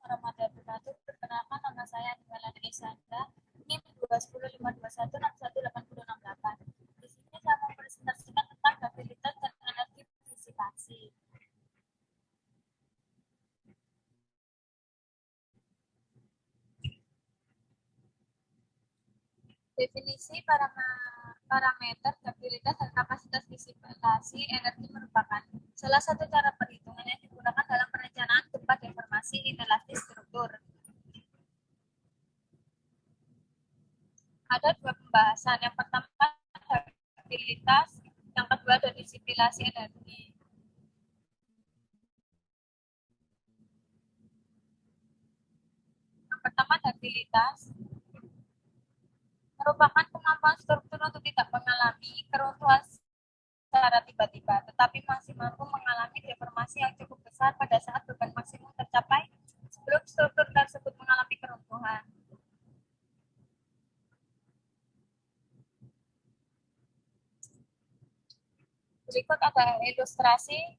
warahmatullahi wabarakatuh. Perkenalkan, nama saya Nimelani Isanda. NIM 2105218618068. Di sini saya mau presentasikan tentang stabilitas dan energi disipasi. Definisi parameter stabilitas dan kapasitas disipasi energi merupakan salah satu cara perhitungan yang digunakan dalam perencanaan gempa deformasi inelastis struktur. Ada dua pembahasan. Yang pertama stabilitas, yang kedua ada disipasi energi. Yang pertama stabilitas merupakan kemampuan struktur untuk tidak mengalami keruntuhan secara tiba-tiba, tetapi masih mampu mengalami deformasi yang cukup besar pada saat beban maksimum tercapai sebelum struktur tersebut mengalami keruntuhan. Berikut ada ilustrasi.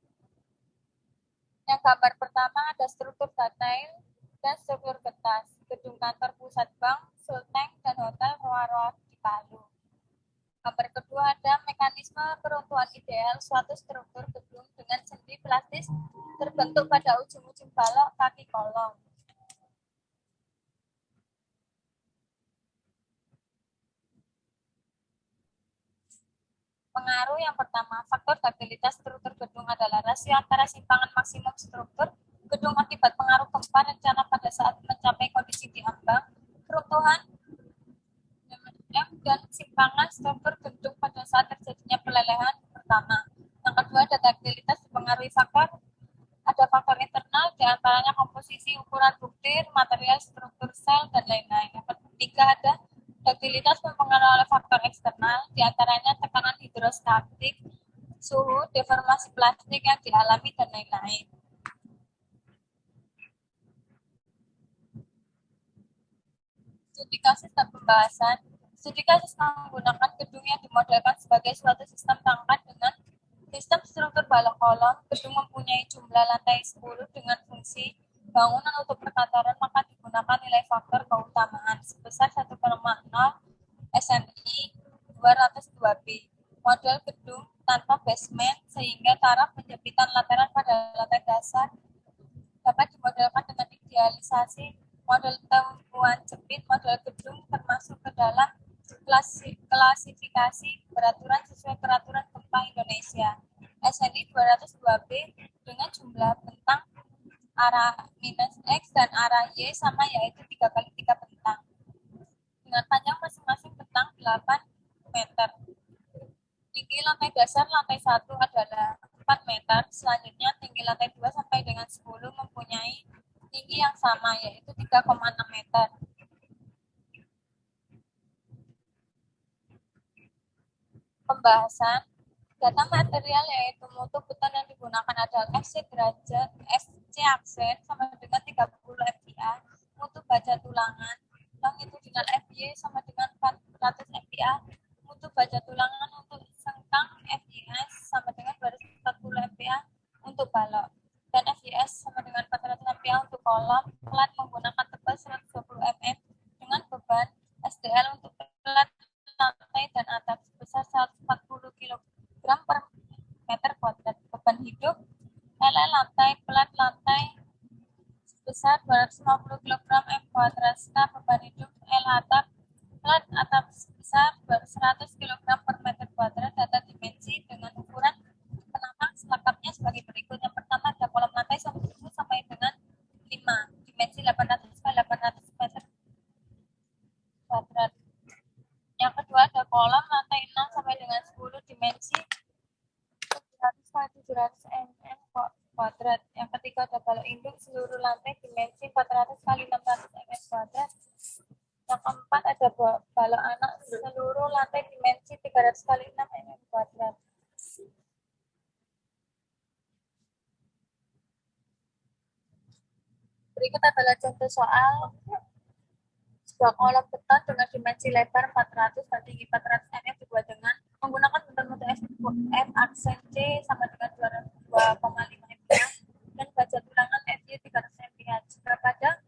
Yang gambar pertama ada struktur datail dan struktur kertas, gedung kantor pusat bank, sultank, dan hotel Roa-Roa di Palu. Gambar kedua ada mekanisme keruntuhan ideal suatu struktur gedung dengan sendi plastis terbentuk pada ujung-ujung balok kaki kolom. Pengaruh yang pertama, faktor stabilitas struktur gedung adalah rasio antara simpangan maksimum struktur gedung akibat pengaruh gempa rencana pada saat mencapai kondisi diambang, keruntuhan, dan simpangan struktur gedung pada saat terjadinya pelelehan pertama. Yang kedua, stabilitas dipengaruhi faktor ada faktor internal, diantaranya komposisi, ukuran buktir, material, struktur sel, dan lain-lain. Yang ketiga ada stabilitas mempengaruhi oleh faktor eksternal, diantaranya tekanan hidrostatik, suhu, deformasi plastik yang dialami, dan lain-lain. Studi kasus dan pembahasan. Studi kasus menggunakan gedung yang dimodelkan sebagai suatu sistem rangka dengan sistem struktur balok kolom. Gedung mempunyai jumlah lantai 10 dengan fungsi bangunan untuk perkantoran, maka digunakan nilai faktor keutamaan sebesar 1,0 SMI 202B. Model gedung tanpa basement sehingga taraf penjepitan lateran pada lantai dasar dapat dimodelkan dengan idealisasi model tumpuan jepit. Model gedung termasuk ke dalam klasifikasi beraturan sesuai peraturan gempa Indonesia SNI 202B dengan jumlah bentang arah minus X dan arah Y sama, yaitu 3 kali 3 bentang dengan panjang masing-masing bentang 8 meter. Tinggi lantai dasar lantai 1 adalah 4 meter. Selanjutnya tinggi lantai 2 sampai dengan 10 mempunyai tinggi yang sama, yaitu 3,6 meter. Pembahasan data material yaitu mutu beton yang digunakan adalah FC derajat, FC aksen sama dengan 30 MPa, mutu baja tulangan, longitudinal FY sama dengan 400 MPa, mutu baja tulangan untuk sengkang FYS sama dengan 240 MPa untuk balok, dan FYS sama dengan 400 MPa untuk kolom. Pelat menggunakan tebal 120 mm dengan beban SDL untuk pelat lantai dan atap sebesar 140 kg per meter kuadrat. Beban hidup LL lantai, pelat lantai sebesar 250 kg M kuadrat. Beban hidup L atap, pelat atap sebesar 100 kg per meter kuadrat. Data dimensi dengan ukuran penambang selengkapnya sebagai berikut. Yang pertama ada kolom lantai 1 sampai dengan 5, dimensi 800 x 800 meter kuadrat. Yang kedua ada kolom lantai 6 sampai dengan 10, dimensi 700 x 700 mm kuadrat. Yang ketiga ada balok induk seluruh lantai, dimensi 400 x 600 mm kuadrat. Yang keempat ada balok anak seluruh lantai, dimensi 300 x 6 mm kuadrat. Berikut adalah contoh soal. Sebuah kolom beton dengan dimensi lebar 400 dan tinggi 400 mm dibuat dengan menggunakan bentuk F aksen C sama dengan 2,5 MPa dan baja tulangan FY 300 MPa. Jika pada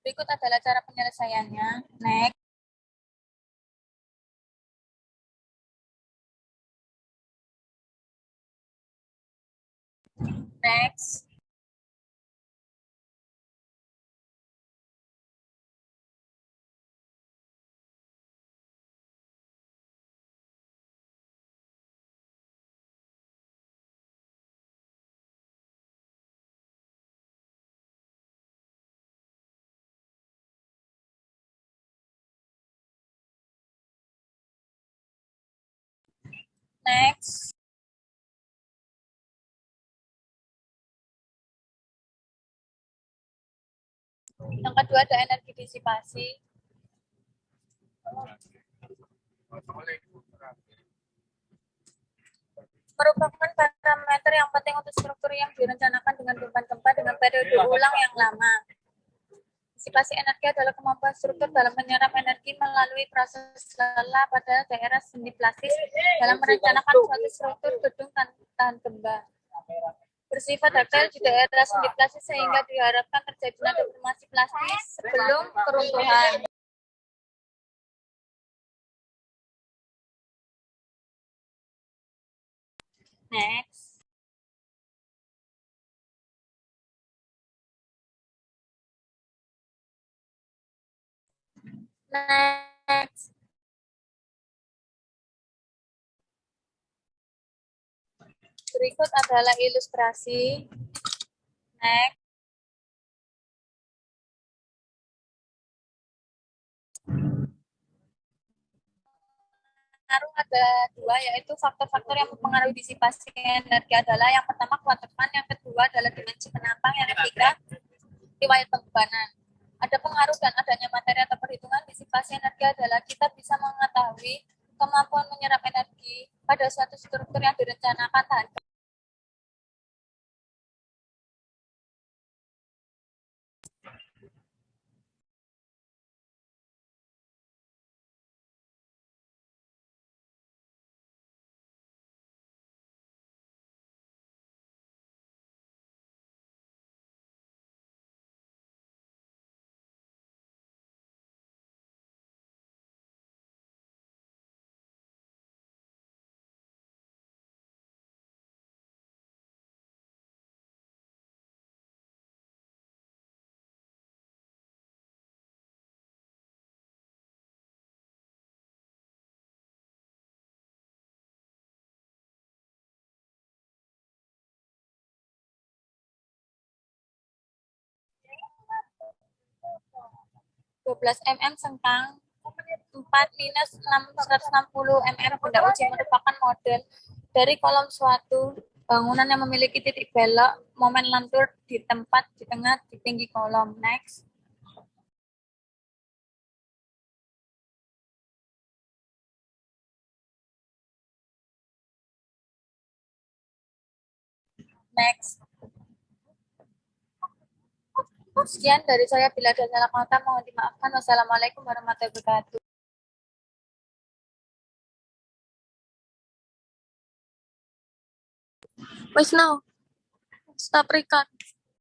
Berikut adalah cara penyelesaiannya. Next. Next. Next. Yang kedua ada energi disipasi. Merupakan parameter yang penting untuk struktur yang direncanakan dengan beban gempa dengan periode ulang yang lama. Disipasi energi adalah kemampuan struktur dalam menyerap energi melalui proses lelah pada daerah sendi plastis dalam merencanakan suatu struktur gedung tahan gempa. Bersifat daktil di daerah sendi plastis sehingga diharapkan terjadinya deformasi plastis sebelum keruntuhan. Next. Next. Berikut adalah ilustrasi. Next. Pengaruh ada dua, yaitu faktor-faktor yang mempengaruhi disipasi energi adalah yang pertama kuat tekan, yang kedua adalah dimensi penampang, yang ketiga riwayat pembebanan. Ada pengaruh dan adanya materi atau perhitungan disipasi energi adalah kita bisa mengetahui kemampuan menyerap energi pada suatu struktur yang direncanakan tahan. -mm sengkang 4 minus 160 mm benda uji merupakan model dari kolom suatu bangunan yang memiliki titik belok momen lentur di tempat di tengah di tinggi kolom. Next. Next. Sekian dari saya, bila ada salah kata mohon dimaafkan. Wassalamualaikum warahmatullahi wabarakatuh. Wait, no. Stop record.